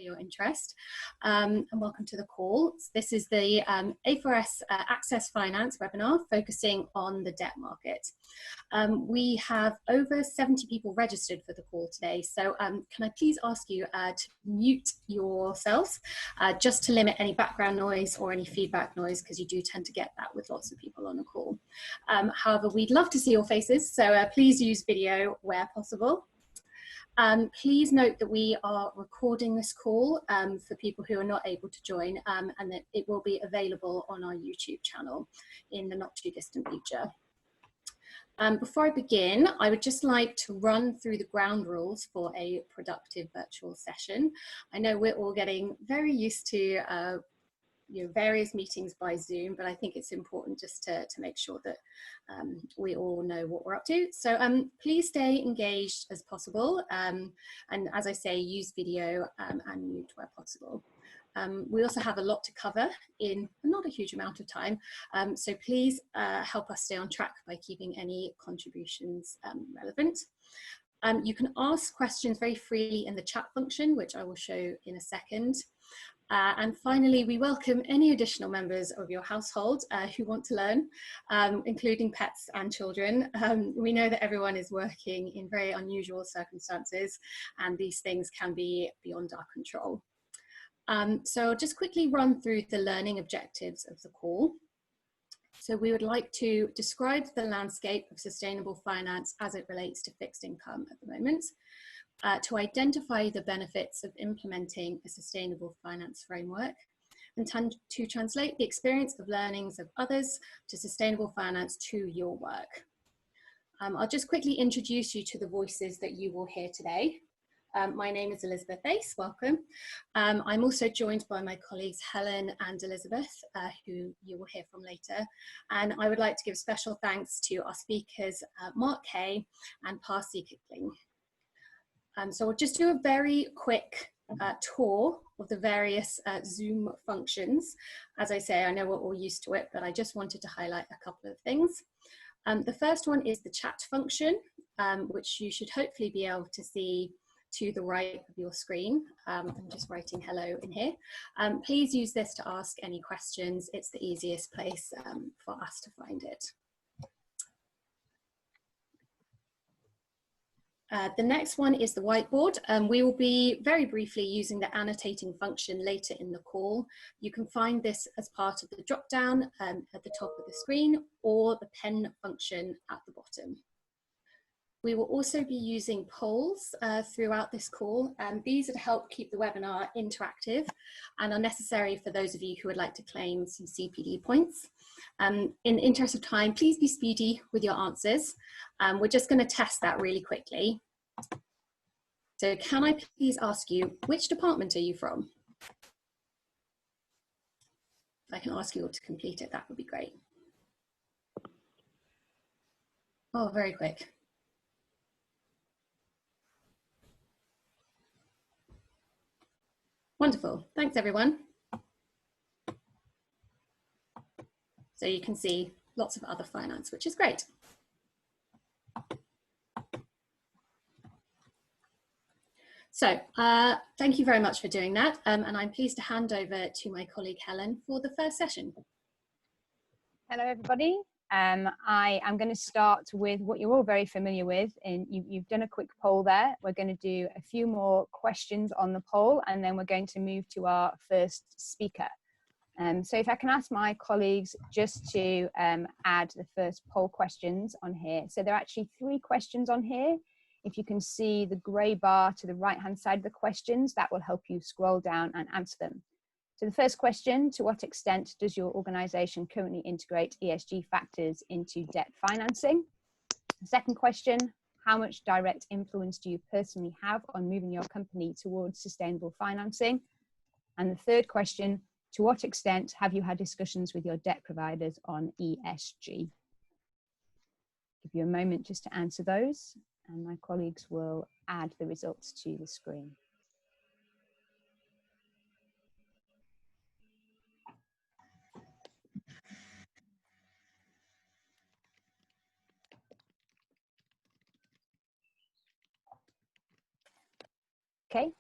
your interest, and welcome to the call. This is the A4S Access Finance webinar focusing on the debt market. We have over 70 people registered for the call today, so can I please ask you to mute yourselves just to limit any background noise or any feedback noise, because you do tend to get that with lots of people on a call. However, we'd love to see your faces, so please use video where possible. Please note that we are recording this call for people who are not able to join, and that it will be available on our YouTube channel in the not too distant future. Before I begin, I would just like to run through the ground rules for a productive virtual session. I know we're all getting very used to various meetings by Zoom, but I think it's important just to make sure that we all know what we're up to. So please stay engaged as possible, and as I say, use video and mute where possible. We also have a lot to cover in not a huge amount of time, so please help us stay on track by keeping any contributions relevant. You can ask questions very freely in the chat function, which I will show in a second. And finally, we welcome any additional members of your household who want to learn, including pets and children. We know that everyone is working in very unusual circumstances, and these things can be beyond our control. So I'll just quickly run through the learning objectives of the call. So we would like to describe the landscape of sustainable finance as it relates to fixed income at the moment. To identify the benefits of implementing a sustainable finance framework, and to translate the experience of learnings of others to sustainable finance to your work. I'll just quickly introduce you to the voices that you will hear today. My name is Elizabeth Ace, welcome. I'm also joined by my colleagues Helen and Elizabeth, who you will hear from later. And I would like to give special thanks to our speakers, Mark Kaye and Pasi Kyckling. So we'll just do a very quick tour of the various Zoom functions. As I say, I know we're all used to it, but I just wanted to highlight a couple of things. The first one is the chat function, which you should hopefully be able to see to the right of your screen. I'm just writing hello in here. Please use this to ask any questions. It's the easiest place for us to find it. The next one is the whiteboard. We will be very briefly using the annotating function later in the call. You can find this as part of the drop down at the top of the screen, or the pen function at the bottom. We will also be using polls throughout this call, and these are to help keep the webinar interactive and are necessary for those of you who would like to claim some CPD points. In the interest of time, please be speedy with your answers. We're just going to test that really quickly. So can I please ask you, which department are you from? If I can ask you all to complete it, that would be great. Oh, very quick. Wonderful, thanks everyone. So you can see lots of other finance, which is great. So thank you very much for doing that. And I'm pleased to hand over to my colleague Helen for the first session. Hello everybody. I am going to start with what you're all very familiar with, and you've done a quick poll there. We're going to do a few more questions on the poll, and then we're going to move to our first speaker. So if I can ask my colleagues just to add the first poll questions on here. So there are actually 3 questions on here. If you can see the grey bar to the right hand side of the questions, that will help you scroll down and answer them. So the first question, to what extent does your organisation currently integrate ESG factors into debt financing? The second question, how much direct influence do you personally have on moving your company towards sustainable financing? And the third question, to what extent have you had discussions with your debt providers on ESG? Give you a moment just to answer those, and my colleagues will add the results to the screen. Okay,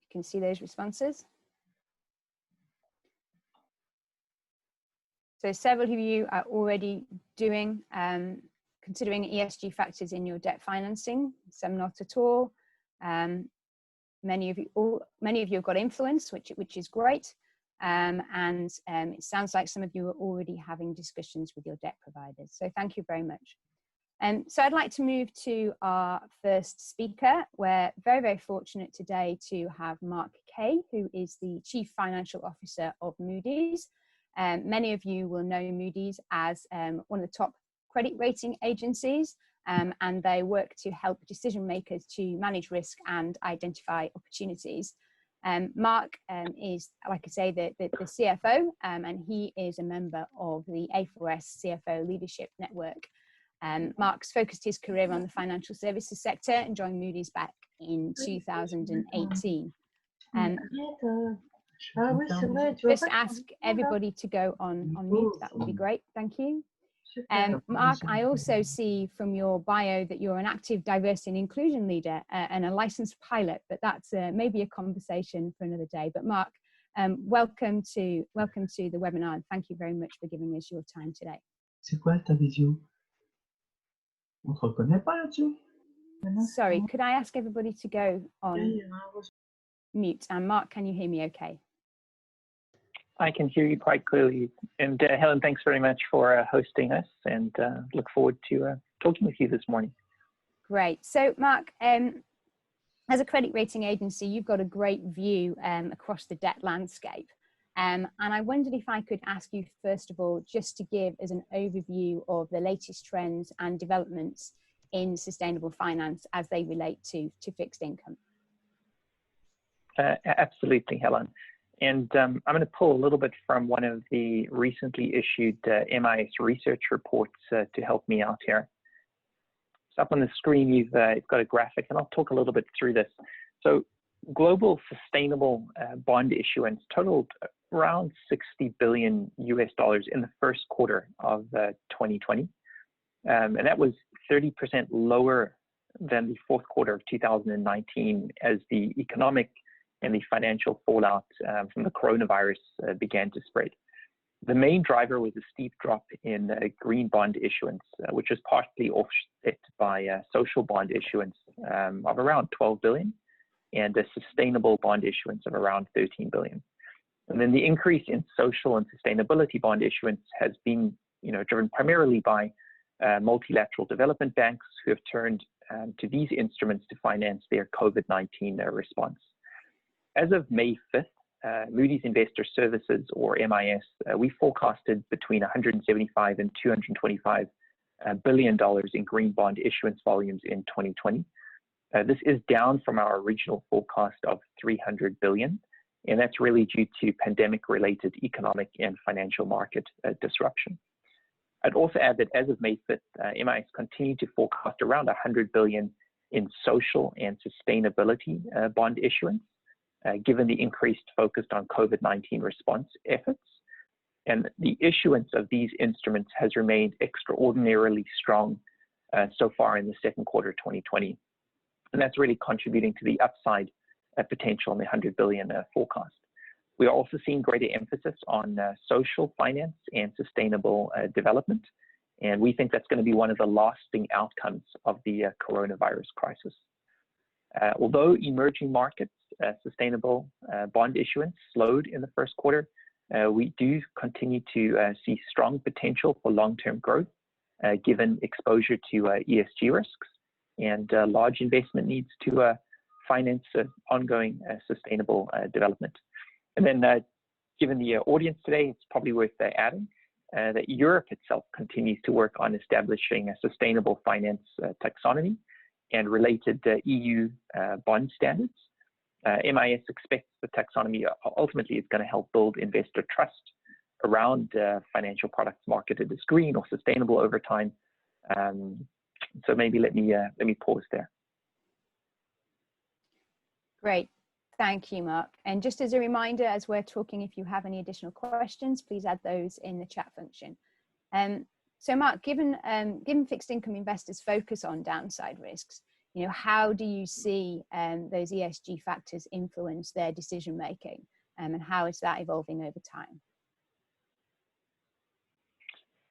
You can see those responses. So several of you are already doing, considering ESG factors in your debt financing, some not at all. Many of you have got influence, which is great. It sounds like some of you are already having discussions with your debt providers. So thank you very much. So I'd like to move to our first speaker. We're very, very fortunate today to have Mark Kaye, who is the Chief Financial Officer of Moody's. Many of you will know Moody's as one of the top credit rating agencies, and they work to help decision makers to manage risk and identify opportunities. Mark is, like I say, the CFO, and he is a member of the A4S CFO Leadership Network. Mark's focused his career on the financial services sector and joined Moody's back in 2018. Just ask everybody to go on mute, that would be great, thank you. Mark, I also see from your bio that you're an active diversity and inclusion leader and a licensed pilot, but that's maybe a conversation for another day. But Mark, welcome to the webinar, and thank you very much for giving us your time today. C'est quoi ta visio? On te reconnaît pas là-dessus? Sorry, could I ask everybody to go on mute? And Mark, can you hear me okay? I can hear you quite clearly. And Helen, thanks very much for hosting us, and look forward to talking with you this morning. Great. So Mark, as a credit rating agency, you've got a great view across the debt landscape. And I wondered if I could ask you, first of all, just to give us an overview of the latest trends and developments in sustainable finance as they relate to fixed income. Absolutely, Helen. And I'm going to pull a little bit from one of the recently issued MIS research reports to help me out here. So up on the screen, you've got a graphic, and I'll talk a little bit through this. So global sustainable bond issuance totaled around $60 billion in the first quarter of 2020. And that was 30% lower than the fourth quarter of 2019 as the economic and the financial fallout from the coronavirus began to spread. The main driver was a steep drop in green bond issuance, which was partly offset by social bond issuance of around 12 billion and a sustainable bond issuance of around 13 billion. And then the increase in social and sustainability bond issuance has been, driven primarily by multilateral development banks who have turned to these instruments to finance their COVID-19 response. As of May 5th, Moody's Investor Services, or MIS, we forecasted between 175 and 225 billion dollars in green bond issuance volumes in 2020. This is down from our original forecast of 300 billion, and that's really due to pandemic-related economic and financial market disruption. I'd also add that as of May 5th, MIS continued to forecast around 100 billion in social and sustainability bond issuance, given the increased focus on COVID-19 response efforts. And the issuance of these instruments has remained extraordinarily strong so far in the second quarter of 2020. And that's really contributing to the upside potential in the 100 billion forecast. We are also seeing greater emphasis on social finance and sustainable development. And we think that's going to be one of the lasting outcomes of the coronavirus crisis. Although emerging markets sustainable bond issuance slowed in the first quarter, we do continue to see strong potential for long-term growth, given exposure to ESG risks and large investment needs to finance ongoing sustainable development. And then given the audience today, it's probably worth adding that Europe itself continues to work on establishing a sustainable finance taxonomy and related EU bond standards. MIS expects the taxonomy ultimately is going to help build investor trust around financial products marketed as green or sustainable over time. So maybe let me pause there. Great. Thank you, Mark. And just as a reminder, as we're talking, if you have any additional questions, please add those in the chat function. So Mark, given fixed income investors focus on downside risks, you know, how do you see those ESG factors influence their decision making, and how is that evolving over time?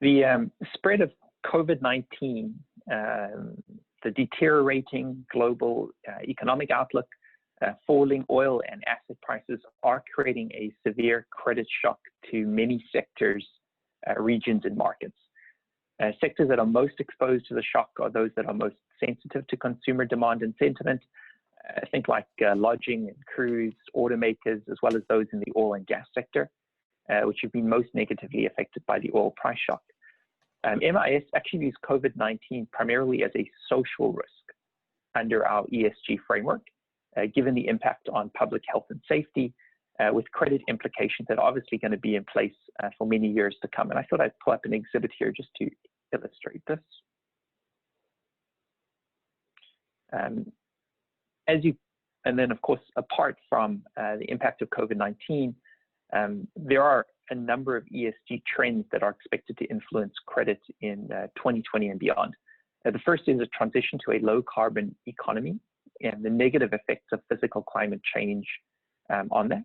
The spread of COVID-19, the deteriorating global economic outlook, falling oil and asset prices are creating a severe credit shock to many sectors, regions, and markets. Sectors that are most exposed to the shock are those that are most sensitive to consumer demand and sentiment. Think like lodging and cruise, automakers, as well as those in the oil and gas sector, which have been most negatively affected by the oil price shock. MIS actually views COVID-19 primarily as a social risk under our ESG framework, given the impact on public health and safety, with credit implications that are obviously going to be in place for many years to come. And I thought I'd pull up an exhibit here just to illustrate this. And then of course, apart from the impact of COVID-19, there are a number of ESG trends that are expected to influence credit in 2020 and beyond. The first is a transition to a low carbon economy and the negative effects of physical climate change on that.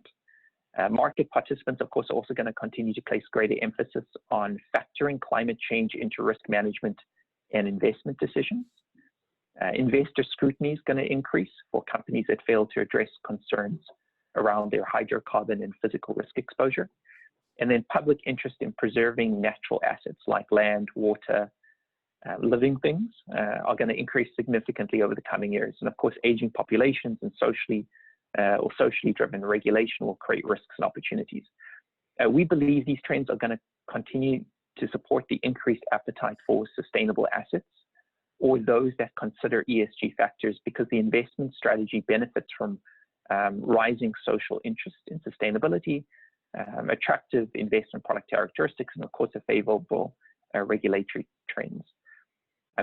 Market participants, of course, are also going to continue to place greater emphasis on factoring climate change into risk management and investment decisions. Investor scrutiny is going to increase for companies that fail to address concerns around their hydrocarbon and physical risk exposure. And then public interest in preserving natural assets like land, water, living things are going to increase significantly over the coming years. And of course, aging populations and socially driven regulation will create risks and opportunities. We believe these trends are going to continue to support the increased appetite for sustainable assets or those that consider ESG factors, because the investment strategy benefits from rising social interest in sustainability, attractive investment product characteristics, and of course, a favorable regulatory trends.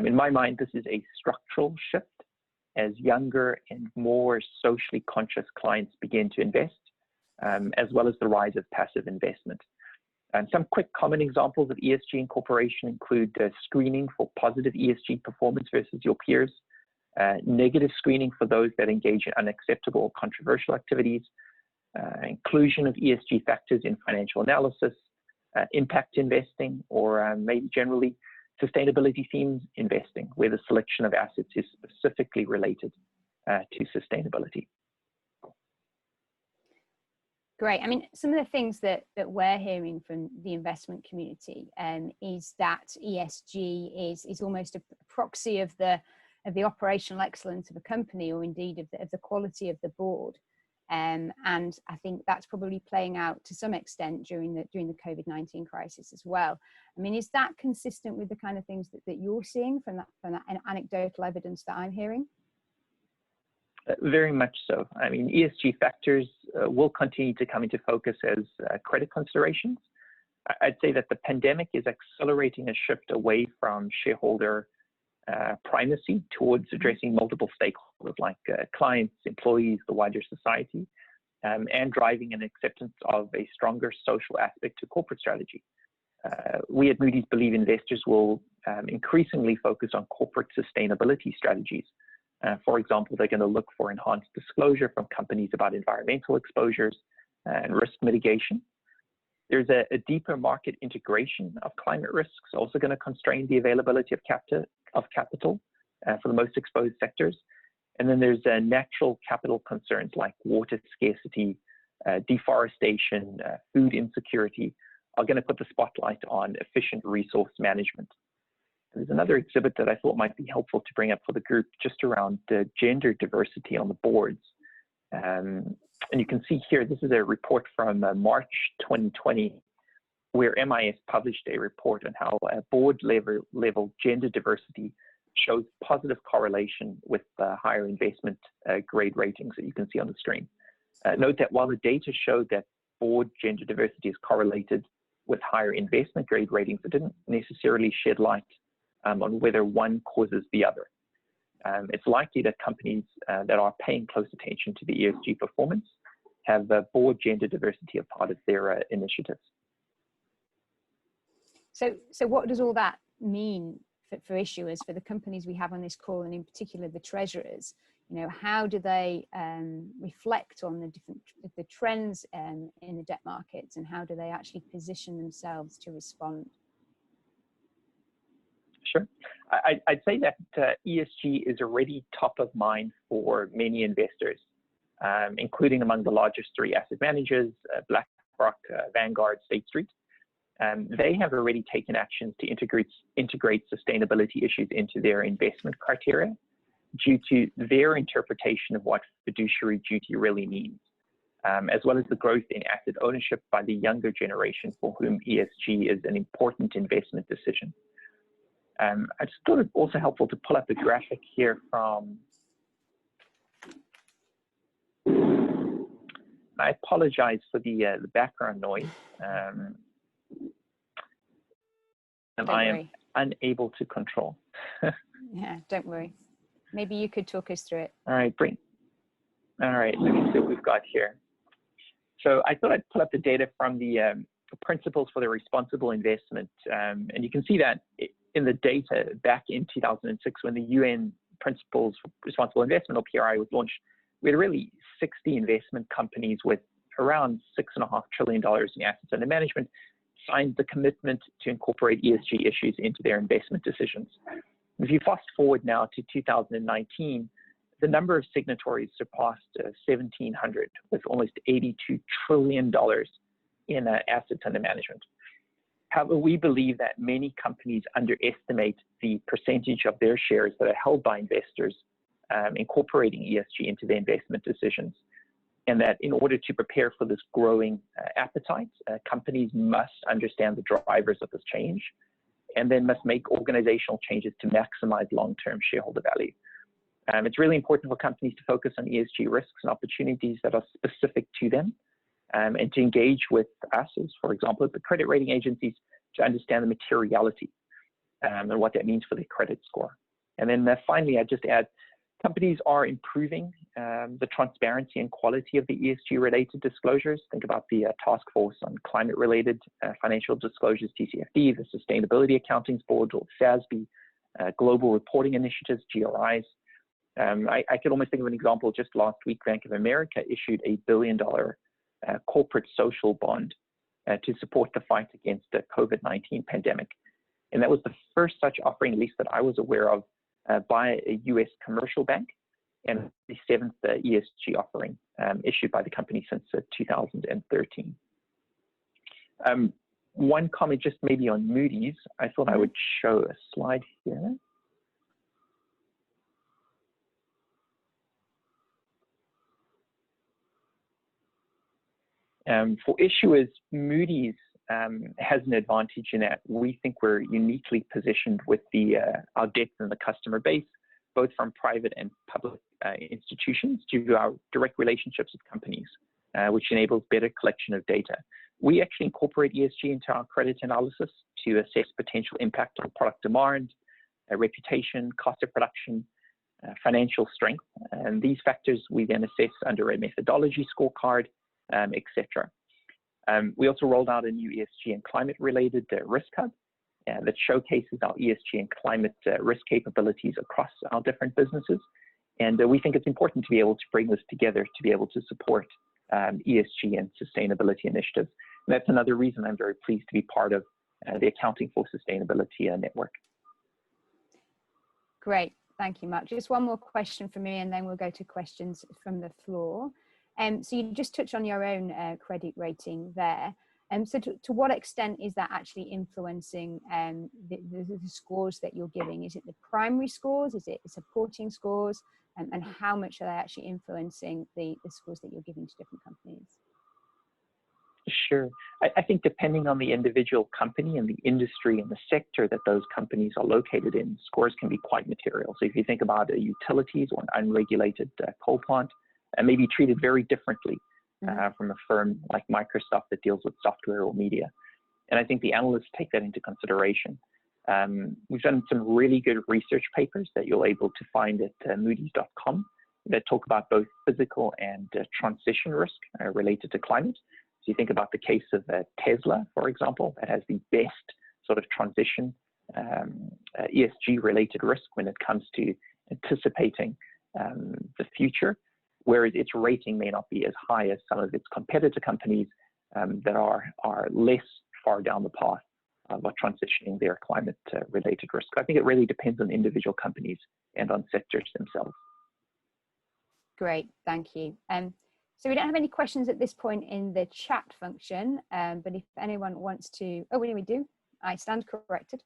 In my mind, this is a structural shift as younger and more socially conscious clients begin to invest, as well as the rise of passive investment. And some quick common examples of ESG incorporation include screening for positive ESG performance versus your peers, negative screening for those that engage in unacceptable or controversial activities, inclusion of ESG factors in financial analysis, impact investing, or maybe generally sustainability themes investing, where the selection of assets is specifically related to sustainability. Great. I mean, some of the things that we're hearing from the investment community is that ESG is almost a proxy of the operational excellence of a company, or indeed of the quality of the board. And I think that's probably playing out to some extent during the COVID-19 crisis as well. I mean, is that consistent with the kind of things that you're seeing from that anecdotal evidence that I'm hearing? Very much so. I mean, ESG factors will continue to come into focus as credit considerations. I'd say that the pandemic is accelerating a shift away from shareholder primacy towards addressing multiple stakeholders like clients, employees, the wider society, and driving an acceptance of a stronger social aspect to corporate strategy. We at Moody's believe investors will increasingly focus on corporate sustainability strategies. For example, they're going to look for enhanced disclosure from companies about environmental exposures and risk mitigation. There's a deeper market integration of climate risks, also going to constrain the availability of capital for the most exposed sectors. And then there's natural capital concerns like water scarcity, deforestation, food insecurity are going to put the spotlight on efficient resource management. There's another exhibit that I thought might be helpful to bring up for the group just around gender diversity on the boards. And you can see here, this is a report from March 2020, where MIS published a report on how board level gender diversity shows positive correlation with higher investment grade ratings that you can see on the screen. Note that while the data showed that board gender diversity is correlated with higher investment grade ratings, it didn't necessarily shed light on whether one causes the other. It's likely that companies that are paying close attention to the ESG performance have board gender diversity as part of their initiatives. So what does all that mean for issuers, for the companies we have on this call, and in particular the treasurers, you know, how do they reflect on the trends in the debt markets, and how do they actually position themselves to respond? Sure. I'd say that ESG is already top of mind for many investors, including among the largest 3 asset managers, BlackRock, Vanguard, State Street. They have already taken actions to integrate sustainability issues into their investment criteria due to their interpretation of what fiduciary duty really means, as well as the growth in asset ownership by the younger generation for whom ESG is an important investment decision. I just thought it also helpful to pull up a graphic here from, I apologize for the background noise. And I am unable to control. Yeah, don't worry. Maybe you could talk us through it. All right, great. All right, let me see what we've got here. So I thought I'd pull up the data from the Principles for the Responsible Investment. And you can see that in the data back in 2006, when the UN Principles for Responsible Investment, or PRI, was launched, we had really 60 investment companies with around $6.5 trillion in assets under management signed the commitment to incorporate ESG issues into their investment decisions. If you fast forward now to 2019, the number of signatories surpassed 1,700, with almost $82 trillion in assets under management. However, we believe that many companies underestimate the percentage of their shares that are held by investors incorporating ESG into their investment decisions. And that in order to prepare for this growing appetite, companies must understand the drivers of this change, and then must make organizational changes to maximize long-term shareholder value. It's really important for companies to focus on ESG risks and opportunities that are specific to them, and to engage with us, as, for example, the credit rating agencies, to understand the materiality and what that means for their credit score. And then finally, I'd just add, companies are improving the transparency and quality of the ESG-related disclosures. Think about the Task Force on Climate-Related Financial Disclosures, TCFD, the Sustainability Accounting Board, or SASB, Global Reporting Initiatives, GRIs. I could almost think of an example. Just last week, Bank of America issued a $1 billion corporate social bond to support the fight against the COVID-19 pandemic. And that was the first such offering, at least that I was aware of, by a US commercial bank, and the 7th ESG offering issued by the company since 2013. One comment just maybe on Moody's, I thought I would show a slide here. For issuers, Moody's has an advantage in that we think we're uniquely positioned with our depth in the customer base, both from private and public institutions, due to our direct relationships with companies, which enables better collection of data. We actually incorporate ESG into our credit analysis to assess potential impact on product demand, reputation, cost of production, financial strength. And these factors we then assess under a methodology scorecard, etc. We also rolled out a new ESG and climate-related risk hub that showcases our ESG and climate risk capabilities across our different businesses. And we think it's important to be able to bring this together to be able to support ESG and sustainability initiatives. And that's another reason I'm very pleased to be part of the Accounting for Sustainability network. Great, thank you, Mark. Just one more question from me, and then we'll go to questions from the floor. So you just touched on your own credit rating there. So to what extent is that actually influencing the scores that you're giving? Is it the primary scores? Is it supporting scores? And how much are they actually influencing the scores that you're giving to different companies? Sure. I think depending on the individual company and the industry and the sector that those companies are located in, scores can be quite material. So if you think about utilities or an unregulated coal plant, and maybe treated very differently from a firm like Microsoft that deals with software or media. And I think the analysts take that into consideration. We've done some really good research papers that you'll able to find at moodys.com that talk about both physical and transition risk related to climate. So you think about the case of Tesla, for example, that has the best sort of transition ESG related risk when it comes to anticipating the future, whereas its rating may not be as high as some of its competitor companies that are less far down the path of transitioning their climate related risk. I think it really depends on individual companies and on sectors themselves. Great, thank you. So we don't have any questions at this point in the chat function, but if anyone wants to, oh, we do, I stand corrected.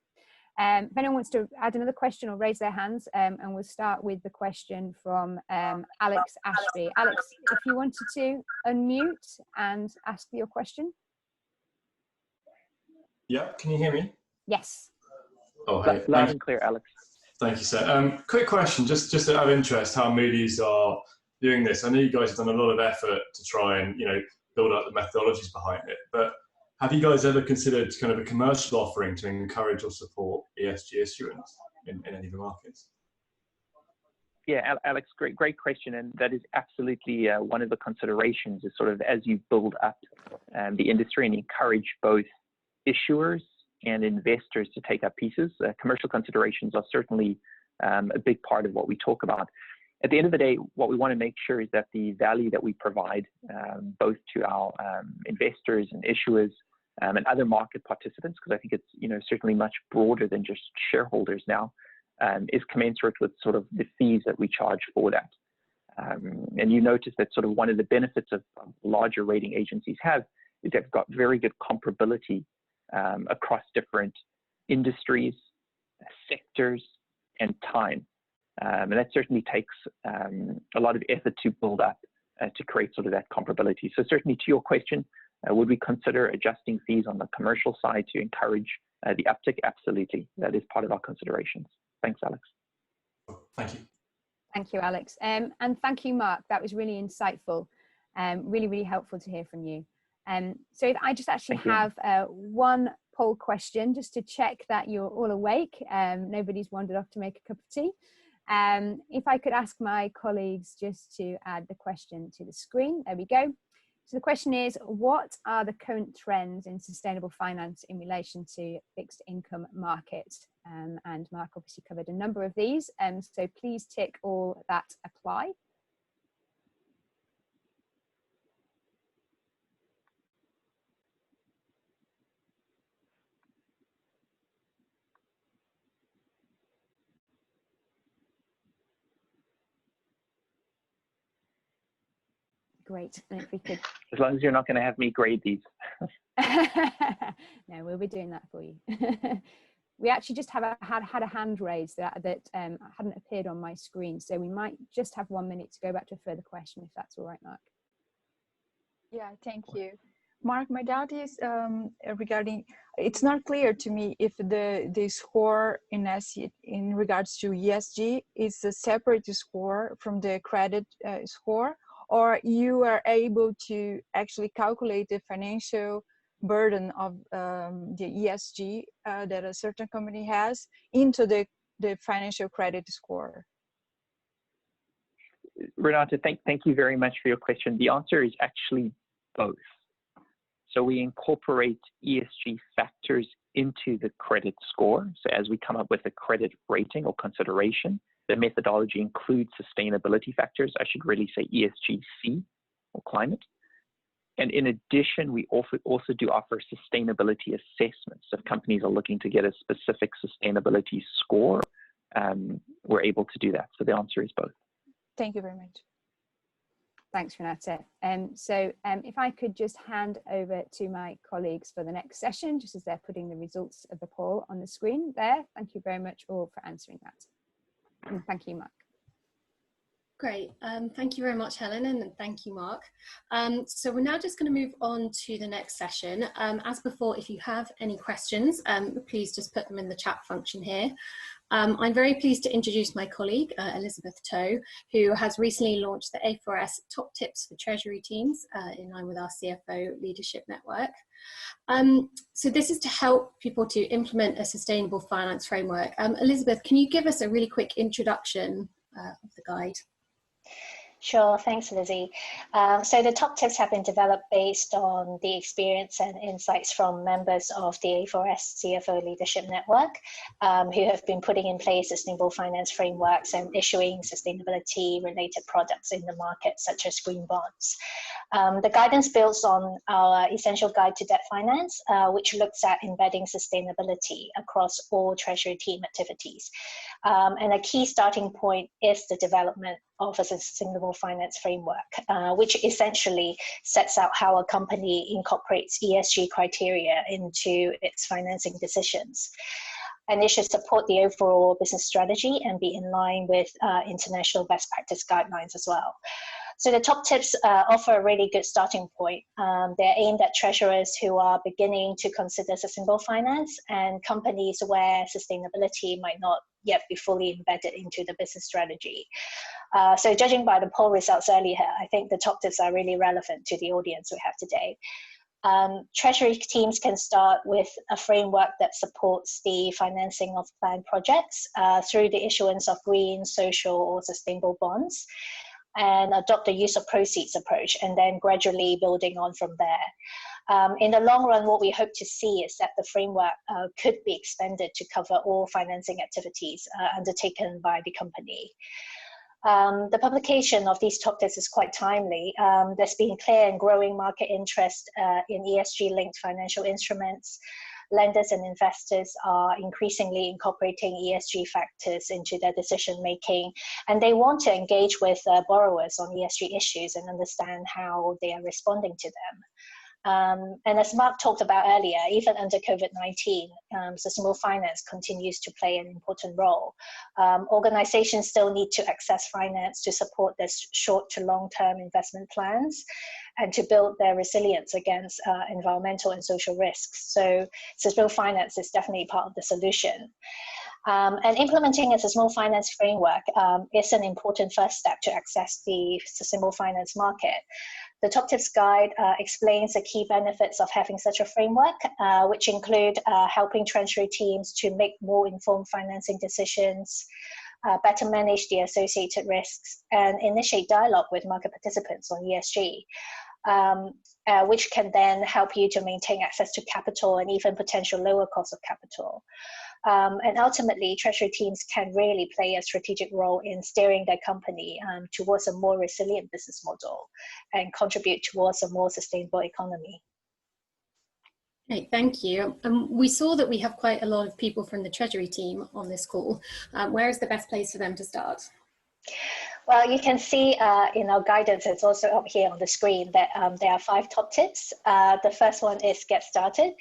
If anyone wants to add another question or raise their hands, and we'll start with the question from Alex Ashby. Alex, if you wanted to unmute and ask your question. Yeah, can you hear me? Yes. Oh, hey. Loud and clear, Alex. Thank you, sir. Quick question, just out of interest, how Moody's are doing this. I know you guys have done a lot of effort to try and, you know, build up the methodologies behind it, but have you guys ever considered kind of a commercial offering to encourage or support ESG issuance in any of the markets? Yeah, Alex, great question, and that is absolutely one of the considerations. Is sort of as you build up the industry and encourage both issuers and investors to take up pieces. Commercial considerations are certainly a big part of what we talk about. At the end of the day, what we want to make sure is that the value that we provide both to our investors and issuers and other market participants, because I think it's, you know, certainly much broader than just shareholders now, is commensurate with sort of the fees that we charge for that. And you notice that sort of one of the benefits of larger rating agencies have is they've got very good comparability across different industries, sectors, and time. And that certainly takes a lot of effort to build up to create sort of that comparability. So certainly to your question, would we consider adjusting fees on the commercial side to encourage the uptick? Absolutely. That is part of our considerations. Thanks, Alex. Thank you. Thank you, Alex. And thank you, Mark. That was really insightful. Really, really helpful to hear from you. So if I just actually have one poll question just to check that you're all awake. Nobody's wandered off to make a cup of tea. If I could ask my colleagues just to add the question to the screen. There we go. So the question is, what are the current trends in sustainable finance in relation to fixed income markets? And Mark obviously covered a number of these. So please tick all that apply. Great. And if we could, as long as you're not going to have me grade these. No, we'll be doing that for you. We actually just had a hand raised that hadn't appeared on my screen, so we might just have 1 minute to go back to a further question, if that's all right, Mark. Yeah, thank you. Mark, my doubt is regarding, it's not clear to me if the score in regards to ESG is a separate score from the credit score, or you are able to actually calculate the financial burden of the ESG that a certain company has into the financial credit score. Renata, thank you very much for your question. The answer is actually both. So we incorporate ESG factors into the credit score. So as we come up with a credit rating or consideration, the methodology includes sustainability factors. I should really say ESG-C or climate. And in addition, we also do offer sustainability assessments. If companies are looking to get a specific sustainability score, we're able to do that. So the answer is both. Thank you very much. Thanks, Renata. So if I could just hand over to my colleagues for the next session, just as they're putting the results of the poll on the screen there. Thank you very much all for answering that. And thank you, Mark. Great. Thank you very much, Helen, and thank you, Mark. So we're now just going to move on to the next session. As before, if you have any questions, please just put them in the chat function here. I'm very pleased to introduce my colleague, Elizabeth Toe, who has recently launched the A4S Top Tips for Treasury Teams in line with our CFO Leadership Network. So this is to help people to implement a sustainable finance framework. Elizabeth, can you give us a really quick introduction of the guide? Sure, thanks, Lizzie. So the top tips have been developed based on the experience and insights from members of the A4S CFO Leadership Network, who have been putting in place sustainable finance frameworks and issuing sustainability-related products in the market, such as green bonds. The guidance builds on our Essential Guide to Debt Finance, which looks at embedding sustainability across all Treasury team activities. And a key starting point is the development of a sustainable finance framework, which essentially sets out how a company incorporates ESG criteria into its financing decisions. And it should support the overall business strategy and be in line with international best practice guidelines as well. So the top tips offer a really good starting point. They're aimed at treasurers who are beginning to consider sustainable finance and companies where sustainability might not yet be fully embedded into the business strategy. So judging by the poll results earlier, I think the top tips are really relevant to the audience we have today. Treasury teams can start with a framework that supports the financing of planned projects through the issuance of green, social, or sustainable bonds, and adopt the use of proceeds approach, and then gradually building on from there. In the long run, what we hope to see is that the framework could be expanded to cover all financing activities undertaken by the company. The publication of these top tips is quite timely. There's been clear and growing market interest in ESG-linked financial instruments. Lenders and investors are increasingly incorporating ESG factors into their decision-making, and they want to engage with borrowers on ESG issues and understand how they are responding to them. And as Mark talked about earlier, even under COVID-19, sustainable finance continues to play an important role. Organizations still need to access finance to support their short to long-term investment plans and to build their resilience against environmental and social risks. So sustainable finance is definitely part of the solution. And implementing a sustainable finance framework is an important first step to access the sustainable finance market. The Top Tips Guide explains the key benefits of having such a framework, which include helping treasury teams to make more informed financing decisions, better manage the associated risks, and initiate dialogue with market participants on ESG, which can then help you to maintain access to capital and even potential lower cost of capital. And ultimately, treasury teams can really play a strategic role in steering their company towards a more resilient business model and contribute towards a more sustainable economy. Great, thank you. We saw that we have quite a lot of people from the Treasury team on this call. Where is the best place for them to start? Well, you can see in our guidance, it's also up here on the screen, that there are 5 top tips. The first one is get started.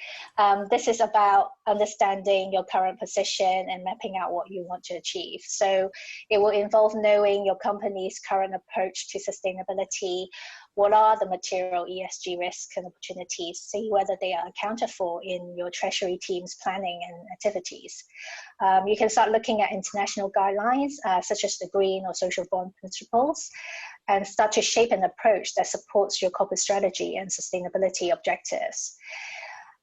This is about understanding your current position and mapping out what you want to achieve. So it will involve knowing your company's current approach to sustainability. What are the material ESG risks and opportunities? See whether they are accounted for in your treasury team's planning and activities. You can start looking at international guidelines, such as the green or social bond principles, and start to shape an approach that supports your corporate strategy and sustainability objectives.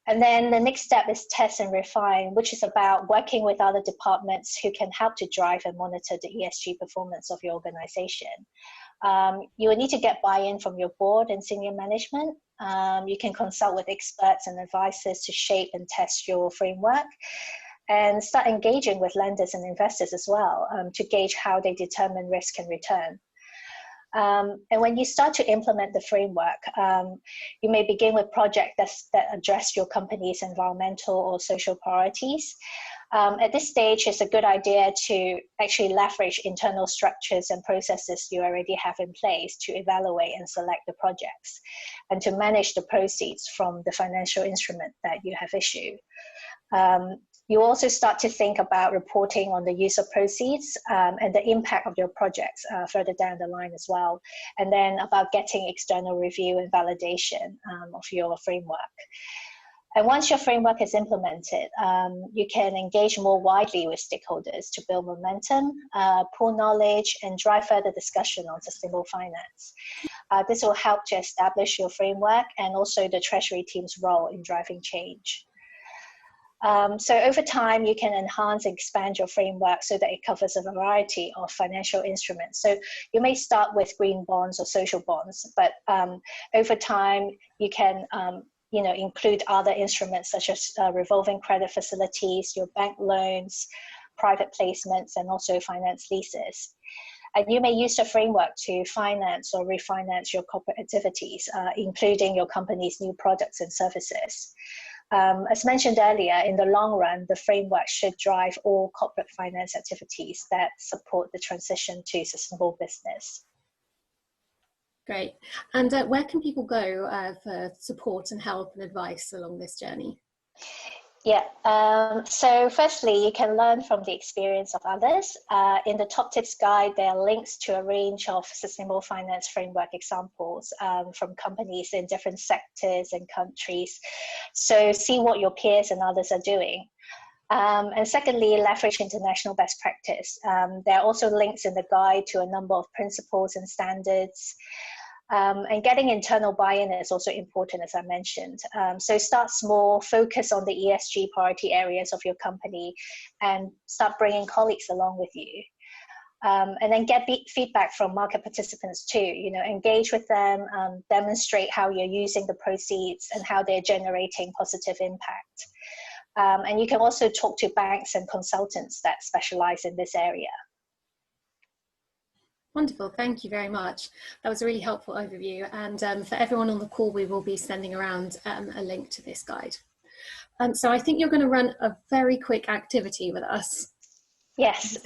And then the next step is test and refine, which is about working with other departments who can help to drive and monitor the ESG performance of your organization. You will need to get buy-in from your board and senior management. You can consult with experts and advisors to shape and test your framework, and start engaging with lenders and investors as well to gauge how they determine risk and return. And when you start to implement the framework, you may begin with projects that address your company's environmental or social priorities. At this stage, it's a good idea to actually leverage internal structures and processes you already have in place to evaluate and select the projects, and to manage the proceeds from the financial instrument that you have issued. You also start to think about reporting on the use of proceeds and the impact of your projects further down the line as well, and then about getting external review and validation of your framework. And once your framework is implemented, you can engage more widely with stakeholders to build momentum, pool knowledge, and drive further discussion on sustainable finance. This will help to establish your framework and also the Treasury team's role in driving change. So over time, you can enhance and expand your framework so that it covers a variety of financial instruments. So you may start with green bonds or social bonds, but over time, you can include other instruments such as revolving credit facilities, your bank loans, private placements, and also finance leases. And you may use the framework to finance or refinance your corporate activities, including your company's new products and services. As mentioned earlier, in the long run, the framework should drive all corporate finance activities that support the transition to sustainable business. Great. And where can people go for support and help and advice along this journey? Yeah, so firstly, you can learn from the experience of others. In the top tips guide, there are links to a range of sustainable finance framework examples from companies in different sectors and countries. So see what your peers and others are doing. And secondly, leverage international best practice. There are also links in the guide to a number of principles and standards. And getting internal buy-in is also important, as I mentioned. So start small, focus on the ESG priority areas of your company, and start bringing colleagues along with you. And then get feedback from market participants too. Engage with them, demonstrate how you're using the proceeds and how they're generating positive impact. And you can also talk to banks and consultants that specialize in this area. Wonderful, thank you very much. That was a really helpful overview. And for everyone on the call, we will be sending around a link to this guide. So I think you're going to run a very quick activity with us. Yes,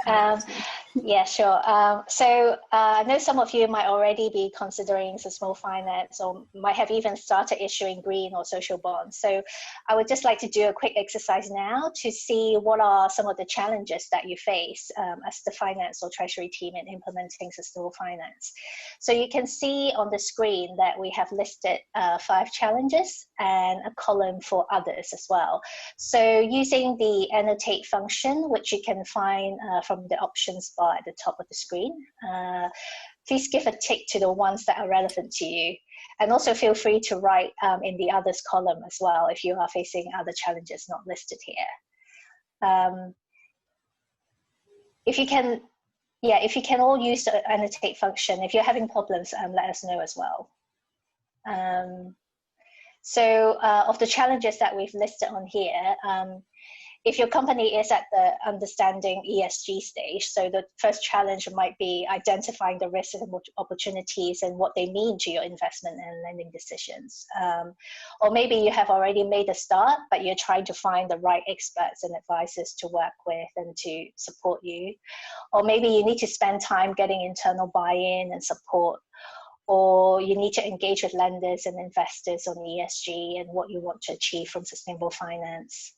yeah, sure. So I know some of you might already be considering sustainable finance or might have even started issuing green or social bonds. So I would just like to do a quick exercise now to see what are some of the challenges that you face as the finance or treasury team in implementing sustainable finance. So you can see on the screen that we have listed 5 challenges and a column for others as well. So using the annotate function, which you can find from the options bar at the top of the screen. Please give a tick to the ones that are relevant to you. And also feel free to write in the others column as well if you are facing other challenges not listed here. If you can all use the annotate function, if you're having problems, let us know as well. So of the challenges that we've listed on here, if your company is at the understanding ESG stage, so the first challenge might be identifying the risks and opportunities and what they mean to your investment and lending decisions. Or maybe you have already made a start, but you're trying to find the right experts and advisors to work with and to support you. Or maybe you need to spend time getting internal buy-in and support. Or you need to engage with lenders and investors on ESG and what you want to achieve from sustainable finance.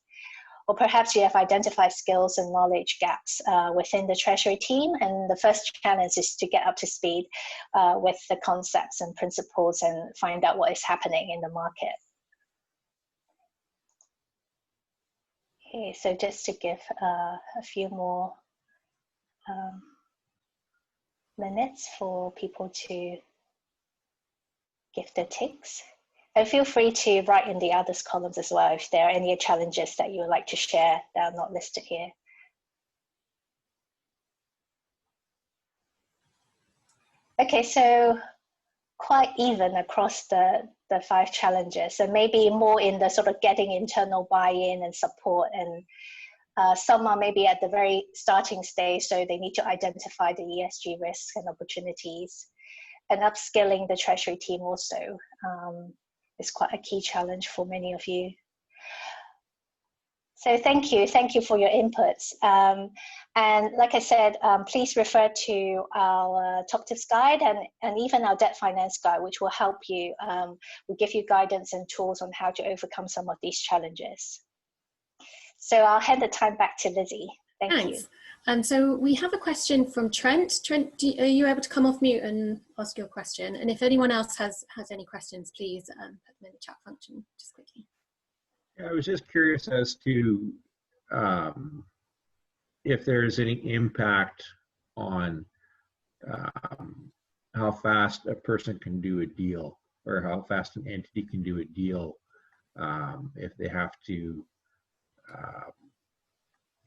Or perhaps you have identified skills and knowledge gaps within the treasury team, and the first challenge is to get up to speed with the concepts and principles and find out what is happening in the market. Okay, so just to give a few more minutes for people to give their ticks. And feel free to write in the others columns as well if there are any challenges that you would like to share that are not listed here. Okay, so quite even across the 5 challenges, so maybe more in the sort of getting internal buy-in and support, and some are maybe at the very starting stage, so they need to identify the ESG risks and opportunities, and upskilling the treasury team also. Is quite a key challenge for many of you. So thank you for your inputs. And like I said, please refer to our top tips guide and even our debt finance guide, which will help you, will give you guidance and tools on how to overcome some of these challenges. So I'll hand the time back to Lizzie. Thank you. And so we have a question from Trent. Trent, are you able to come off mute and ask your question? And if anyone else has any questions, please put them in the chat function just quickly. I was just curious as to if there's any impact on how fast a person can do a deal, or how fast an entity can do a deal if they have to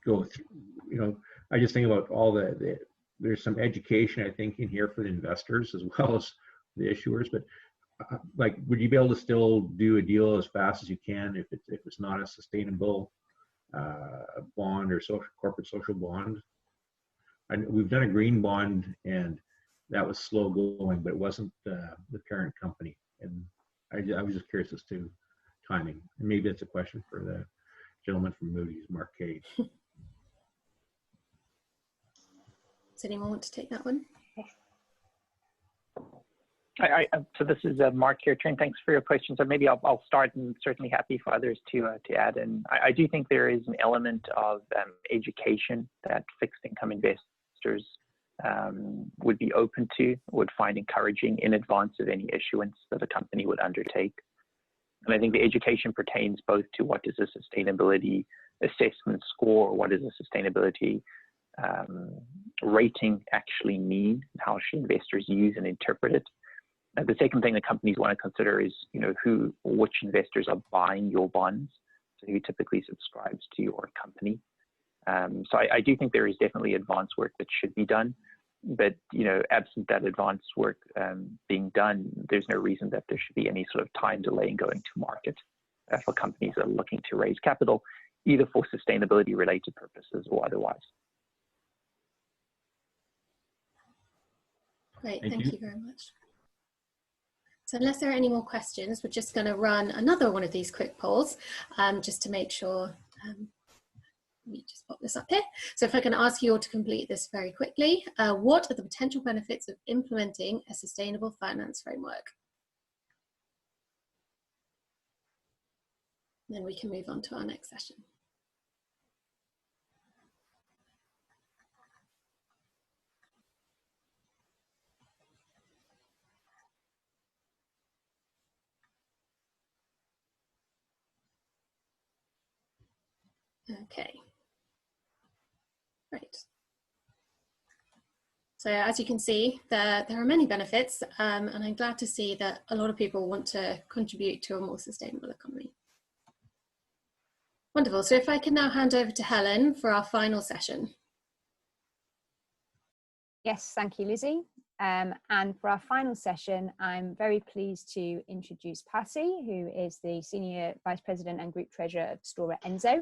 go through, you know, I just think about all there's some education, I think, in here for the investors as well as the issuers, but like, would you be able to still do a deal as fast as you can if it's not a sustainable bond or corporate social bond? We've done a green bond, and that was slow going, but it wasn't the parent company. And I was just curious as to timing. And maybe that's a question for the gentleman from Moody's, Mark Kaye. Does anyone want to take that one? So this is Mark here, Trent. Thanks for your question. So maybe I'll start, and certainly happy for others to add in. I do think there is an element of education that fixed income investors would be open to, would find encouraging in advance of any issuance that a company would undertake. And I think the education pertains both to what does a sustainability assessment score, or what does a sustainability rating actually mean, how should investors use and interpret it. The second thing that companies want to consider is, you know, which investors are buying your bonds, so who typically subscribes to your company. So I do think there is definitely advanced work that should be done, but, you know, absent that advanced work being done, there's no reason that there should be any sort of time delay in going to market for companies that are looking to raise capital, either for sustainability related purposes or otherwise. Great, thank you very much. So unless there are any more questions, we're just going to run another one of these quick polls just to make sure. Let me just pop this up here. So if I can ask you all to complete this very quickly. What are the potential benefits of implementing a sustainable finance framework? Then we can move on to our next session. Okay, great. So as you can see, there are many benefits, and I'm glad to see that a lot of people want to contribute to a more sustainable economy. Wonderful. So if I can now hand over to Helen for our final session. Yes, thank you, Lizzie. And for our final session, I'm very pleased to introduce Pasi, who is the Senior Vice President and Group Treasurer of Stora Enso.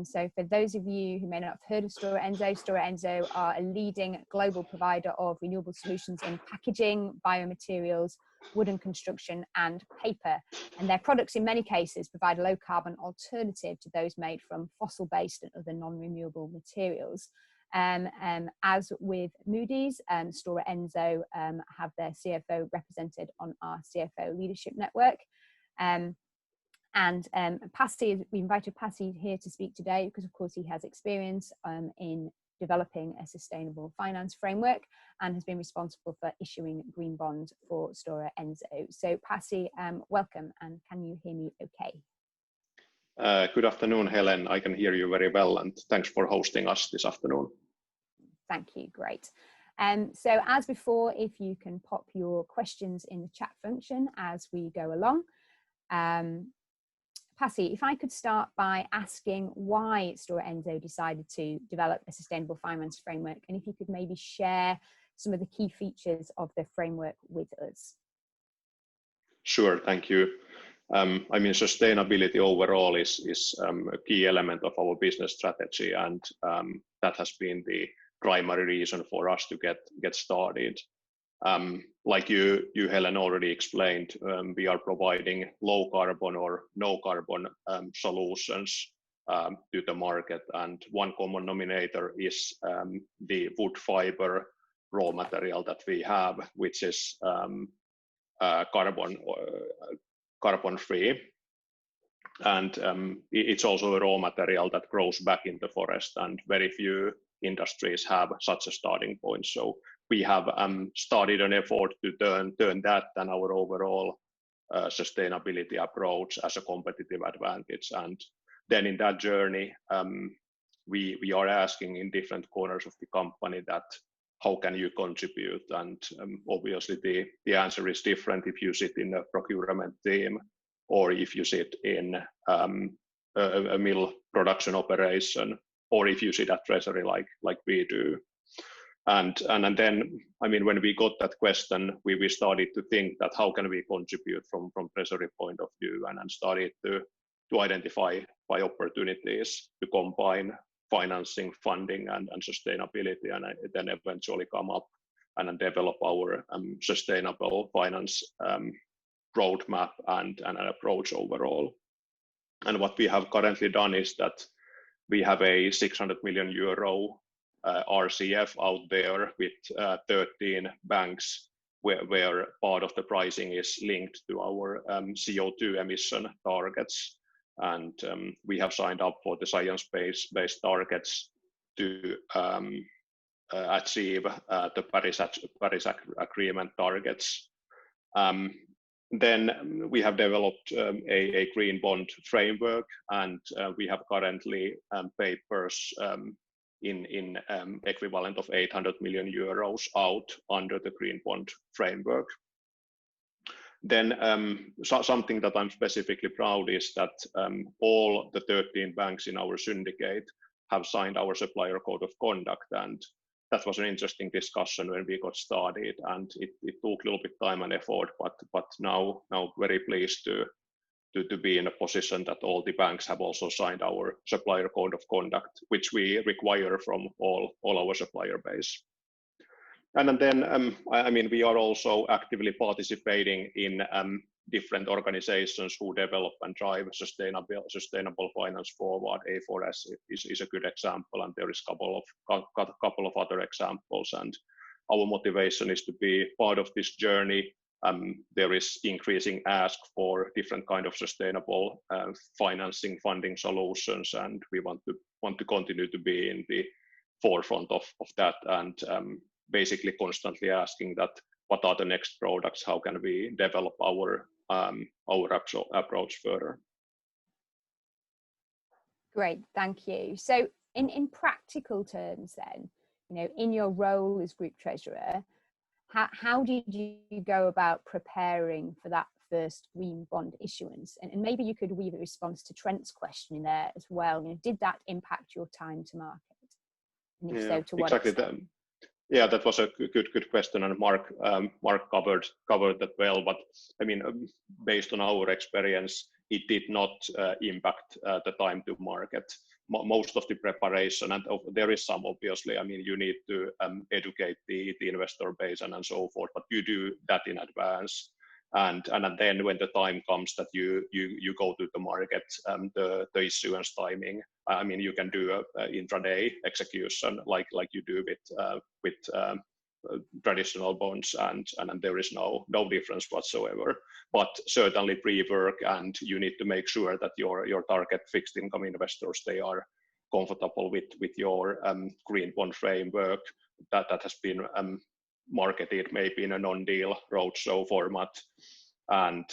So for those of you who may not have heard of Stora Enso are a leading global provider of renewable solutions in packaging, biomaterials, wooden construction and paper. And their products in many cases provide a low carbon alternative to those made from fossil-based and other non-renewable materials. As with Moody's, Stora Enso have their CFO represented on our CFO Leadership Network. Pasi, we invited Pasi here to speak today because, of course, he has experience in developing a sustainable finance framework and has been responsible for issuing green bonds for Stora Enso. So, Pasi, welcome, and can you hear me okay? Good afternoon, Helen. I can hear you very well, and thanks for hosting us this afternoon. Thank you, great. So as before, if you can pop your questions in the chat function as we go along. Pasi, if I could start by asking why Stora Enso decided to develop a sustainable finance framework, and if you could maybe share some of the key features of the framework with us. Sure, thank you. I mean, sustainability overall is a key element of our business strategy, and that has been the primary reason for us to get started. Like you Helen already explained, we are providing low carbon or no carbon solutions to the market, and one common denominator is the wood fiber raw material that we have, which is carbon free, and it's also a raw material that grows back in the forest, and very few industries have such a starting point. So we have started an effort to turn that and our overall sustainability approach as a competitive advantage. And then in that journey, we are asking in different corners of the company that how can you contribute? And obviously the answer is different if you sit in a procurement team or if you sit in a mill production operation, or if you see that treasury like we do. And then, I mean, when we got that question, we started to think that how can we contribute from treasury point of view, and started to identify opportunities to combine financing, funding, and sustainability, and then eventually come up and develop our sustainable finance roadmap and an approach overall. And what we have currently done is that we have a 600 million euro RCF out there with 13 banks, where part of the pricing is linked to our CO2 emission targets. And we have signed up for the science-based targets to achieve the Paris Agreement targets. Then we have developed a green bond framework, and we have currently papers in equivalent of 800 million euros out under the green bond framework. Then something that I'm specifically proud is that all the 13 banks in our syndicate have signed our supplier code of conduct, and that was an interesting discussion when we got started, and it took a little bit time and effort, but now very pleased to be in a position that all the banks have also signed our supplier code of conduct, which we require from all our supplier base. And then, I mean, we are also actively participating in different organizations who develop and drive sustainable finance forward. A4S is a good example, and there is a couple of other examples. And our motivation is to be part of this journey. There is increasing ask for different kind of sustainable financing, funding solutions, and we want to continue to be in the forefront of that, and basically constantly asking that what are the next products, how can we develop our approach further. Great, thank you. So in practical terms then, you know, in your role as group treasurer, how did you go about preparing for that first green bond issuance? And maybe you could weave a response to Trent's question in there as well. You know, did that impact your time to market? And if so, to what extent? Yeah, that was a good question, and Mark covered that well. But I mean, based on our experience, it did not impact the time to market. Most of the preparation, and there is some, obviously. I mean, you need to educate the investor base and so forth, but you do that in advance. And then when the time comes that you go to the market, the issuance timing, I mean, you can do a intraday execution like you do with traditional bonds, and there is no difference whatsoever. But certainly pre-work, and you need to make sure that your target fixed income investors, they are comfortable with your green bond framework that has been marketed maybe in a non-deal roadshow format, and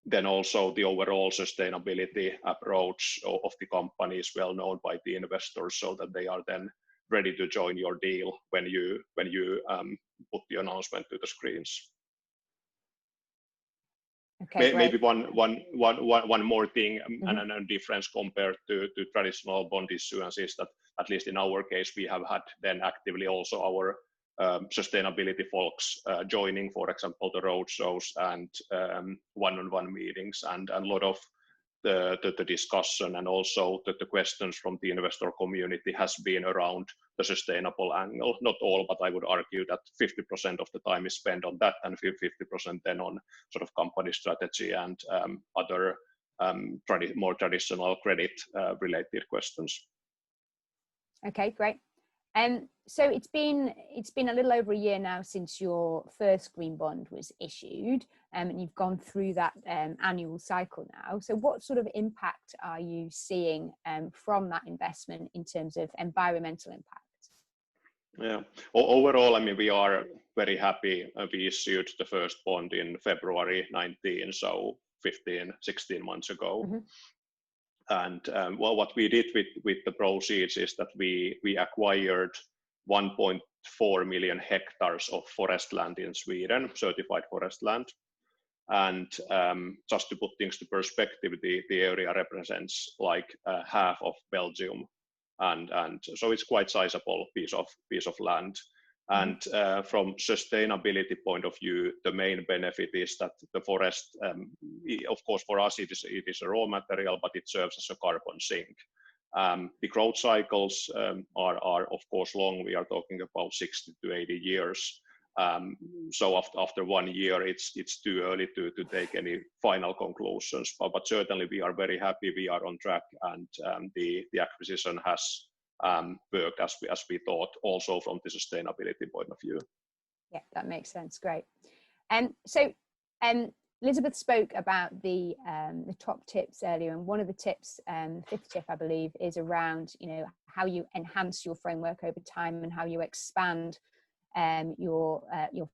then also the overall sustainability approach of the company is well known by the investors, so that they are then ready to join your deal when you put the announcement to the screens. Okay, maybe one more thing, and a difference compared to traditional bond issuance is that, at least in our case, we have had then actively also our sustainability folks joining, for example, the roadshows and one-on-one meetings, and a lot of the discussion and also the questions from the investor community has been around the sustainable angle. Not all, but I would argue that 50% of the time is spent on that, and 50% then on sort of company strategy and other more traditional credit related questions. Okay, great. So it's been a little over a year now since your first green bond was issued, and you've gone through that annual cycle now. So what sort of impact are you seeing from that investment in terms of environmental impact? Yeah, overall, I mean, we are very happy. We issued the first bond in February 19, so 16 months ago. Mm-hmm. And well, what we did with the proceeds is that we acquired 1.4 million hectares of forest land in Sweden, certified forest land. And just to put things to perspective, the area represents like half of Belgium, and so it's quite sizable piece of land. And from sustainability point of view, the main benefit is that the forest, of course, for us it is a raw material, but it serves as a carbon sink. The growth cycles are of course long. We are talking about 60 to 80 years. So after 1 year, it's too early to take any final conclusions. But certainly we are very happy we are on track, and the acquisition has worked as we thought, also from the sustainability point of view. Yeah, that makes sense. Great. So Elizabeth spoke about the top tips earlier, and one of the tips, fifth tip, I believe, is around how you enhance your framework over time and how you expand your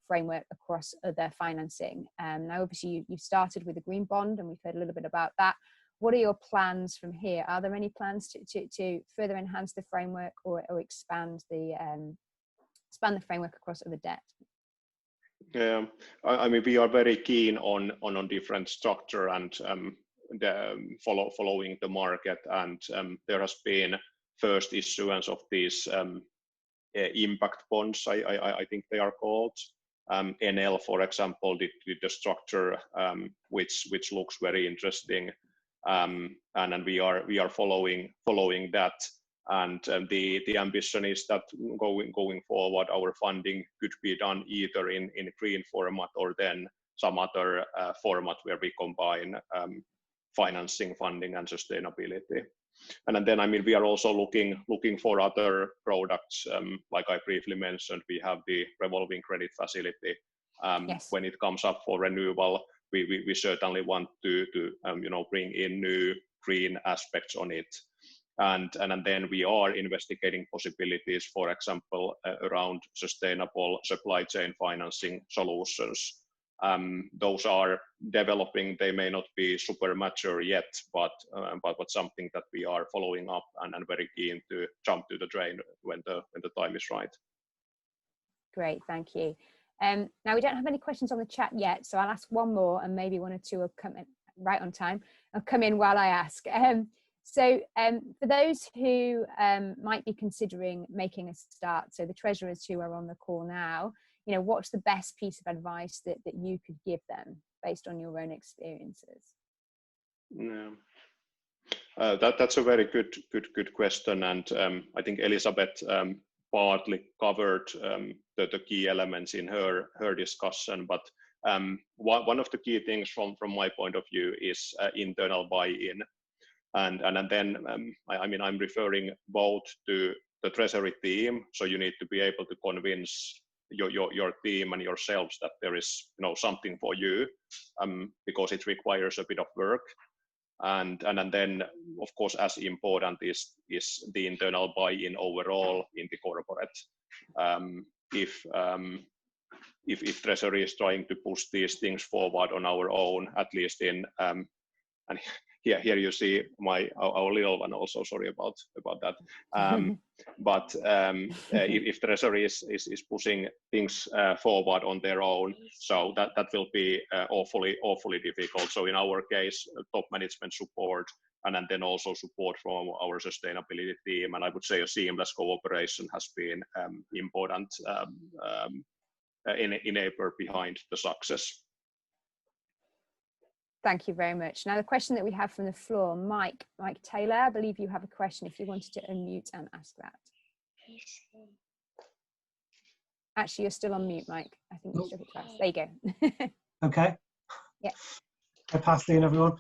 framework across other financing. Now, obviously, you started with a green bond, and we've heard a little bit about that. What are your plans from here? Are there any plans to further enhance the framework or expand the framework across other debt? Yeah, I mean, we are very keen on different structure and following the market, and there has been first issuance of these impact bonds, I think they are called. NL, for example, did the structure which looks very interesting, and we are following that. And the ambition is that going forward, our funding could be done either in green format or then some other format where we combine financing, funding, and sustainability. And then, I mean, we are also looking for other products. Like I briefly mentioned, we have the revolving credit facility. Yes. When it comes up for renewal, we certainly want to bring in new green aspects on it. And then we are investigating possibilities, for example, around sustainable supply chain financing solutions. Those are developing. They may not be super mature yet, but something that we are following up and very keen to jump to the drain when the time is right. Great, thank you. Now we don't have any questions on the chat yet, so I'll ask one more, and maybe one or two will come in right on time. I'll come in while I ask. So for those who might be considering making a start, so the treasurers who are on the call now, what's the best piece of advice that you could give them based on your own experiences? Yeah. That's a very good question, and I think Elizabeth partly covered the key elements in her discussion. But one of the key things from my point of view is internal buy-in, and then I mean, I'm referring both to the treasury team, so you need to be able to convince your team and yourselves that there is something for you, because it requires a bit of work, and then of course as important is the internal buy-in overall in the corporate. If treasury is trying to push these things forward on our own, at least in and here you see our little one also, sorry about that. But if treasury is pushing things forward on their own, so that will be awfully difficult. So in our case, top management support, and then also support from our sustainability team, and I would say a seamless cooperation has been important enabler behind the success. Thank you very much. Now the question that we have from the floor, Mike Taylor, I believe you have a question if you wanted to unmute and ask that. Actually, you're still on mute, Mike. I think you struck it twice. There you go. Okay. Yeah. Hi, Pasi and everyone.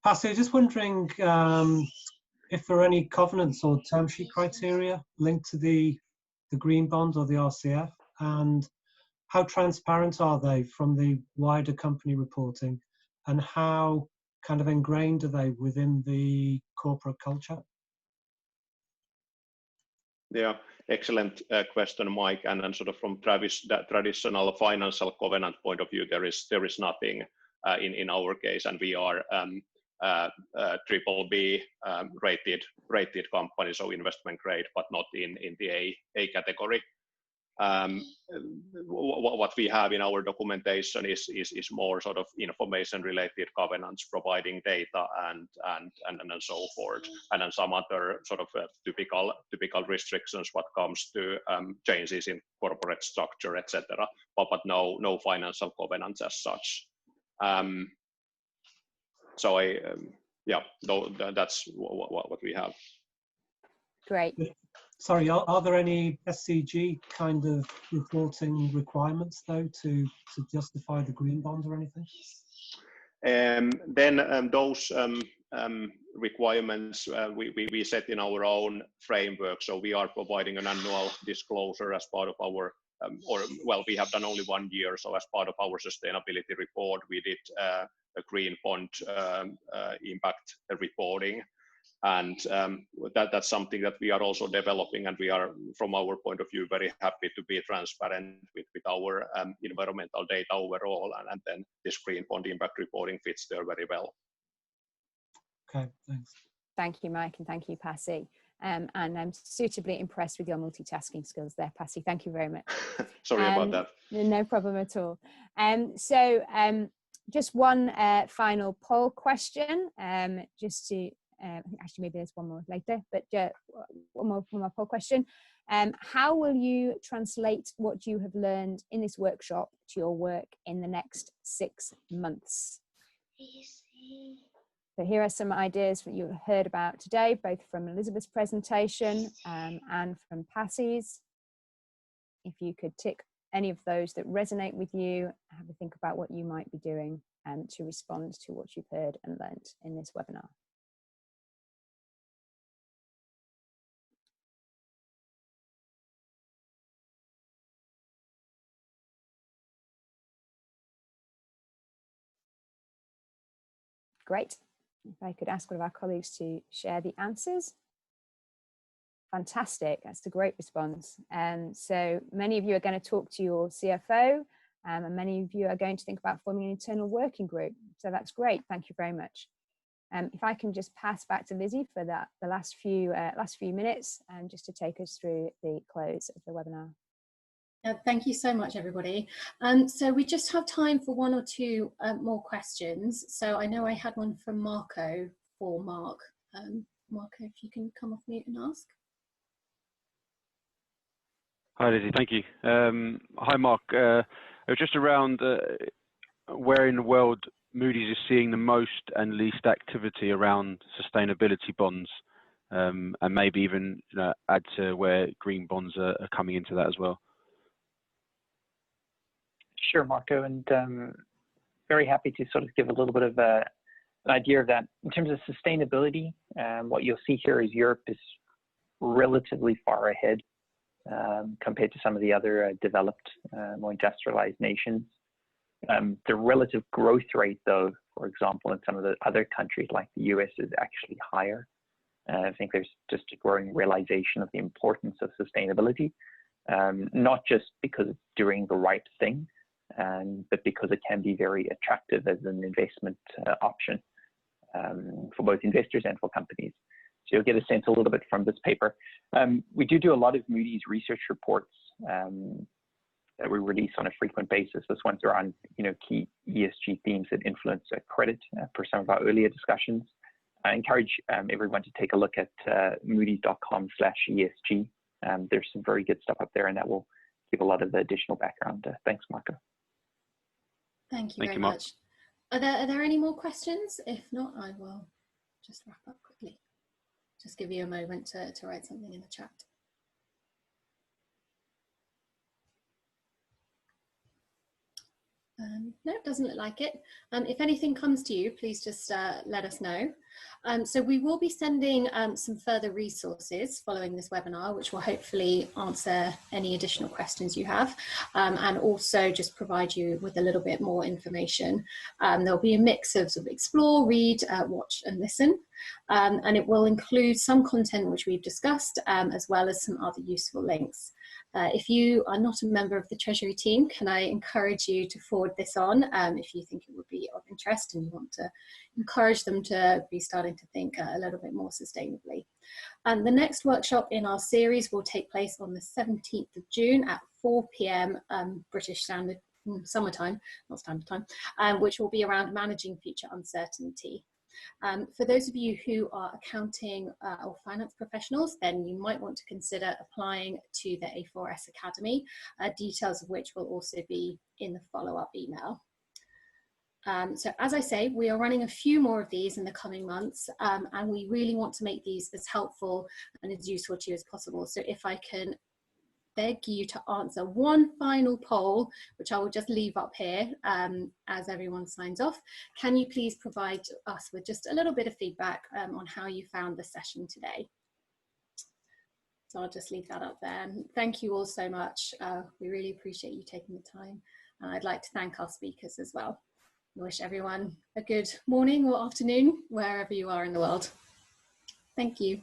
Pasi, just wondering if there are any covenants or term sheet criteria linked to the green bond or the RCF, and how transparent are they from the wider company reporting? And how kind of ingrained are they within the corporate culture? Yeah, excellent question, Mike. And sort of from traditional financial covenant point of view, there is nothing in our case, and we are BBB rated company, so investment grade, but not in the A category. what we have in our documentation is more sort of information related governance, providing data and so forth, and then some other sort of typical restrictions what comes to changes in corporate structure, etc. But no financial governance as such. So that's what we have. Great. Sorry, are there any SCG kind of reporting requirements though to justify the green bond or anything? Then those requirements we set in our own framework. So we are providing an annual disclosure as part of our, we have done only 1 year. So as part of our sustainability report, we did a green bond impact reporting. And that's something that we are also developing, and we are, from our point of view, very happy to be transparent with our environmental data overall, and then this green bond impact reporting fits there very well. Okay, thanks. Thank you, Mike, and thank you, Pasi. And I'm suitably impressed with your multitasking skills there, Pasi. Thank you very much. Sorry about that. No problem at all. Just one final poll question, just to actually maybe there's one more later, but one more poll question. How will you translate what you have learned in this workshop to your work in the next 6 months? So here are some ideas that you heard about today, both from Elizabeth's presentation and from Pasi's. If you could tick any of those that resonate with you, have a think about what you might be doing to respond to what you've heard and learned in this webinar. Great. If I could ask one of our colleagues to share the answers. Fantastic, that's a great response. So many of you are going to talk to your CFO, and many of you are going to think about forming an internal working group. So that's great, thank you very much. If I can just pass back to Lizzie for the last few minutes, just to take us through the close of the webinar. Thank you so much, everybody. So we just have time for 1 or 2 more questions. So I know I had one from Marco for Mark. Marco, if you can come off mute and ask. Hi, Lizzie. Thank you. Hi, Mark. It was just around where in the world Moody's is seeing the most and least activity around sustainability bonds, and maybe even add to where green bonds are coming into that as well. Sure, Marco, and very happy to sort of give a little bit of an idea of that. In terms of sustainability, what you'll see here is Europe is relatively far ahead compared to some of the other developed, more industrialized nations. The relative growth rate, though, for example, in some of the other countries like the US is actually higher. I think there's just a growing realization of the importance of sustainability, not just because it's doing the right thing, but because it can be very attractive as an investment option for both investors and for companies. So you'll get a sense a little bit from this paper. We do a lot of Moody's research reports that we release on a frequent basis. This one's around key ESG themes that influence credit for some of our earlier discussions. I encourage everyone to take a look at moodys.com/ESG. There's some very good stuff up there, and that will give a lot of additional background. Thanks, Marco. Thank you very much. Are there any more questions? If not, I will just wrap up quickly. Just give you a moment to write something in the chat. No, it doesn't look like it. If anything comes to you, please just let us know. So we will be sending some further resources following this webinar, which will hopefully answer any additional questions you have, and also just provide you with a little bit more information. There'll be a mix of sort of explore, read, watch and listen. And it will include some content which we've discussed, as well as some other useful links. If you are not a member of the Treasury team, can I encourage you to forward this on if you think it would be of interest and you want to encourage them to be starting to think a little bit more sustainably. And the next workshop in our series will take place on the 17th of June at 4 p.m. British Standard Summertime, not Standard Time, which will be around managing future uncertainty. For those of you who are accounting or finance professionals, then you might want to consider applying to the A4S Academy, details of which will also be in the follow-up email. So as I say, we are running a few more of these in the coming months, and we really want to make these as helpful and as useful to you as possible. So if I can beg you to answer one final poll, which I will just leave up here as everyone signs off. Can you please provide us with just a little bit of feedback on how you found the session today? So I'll just leave that up there. And thank you all so much. We really appreciate you taking the time. And I'd like to thank our speakers as well. I wish everyone a good morning or afternoon, wherever you are in the world. Thank you.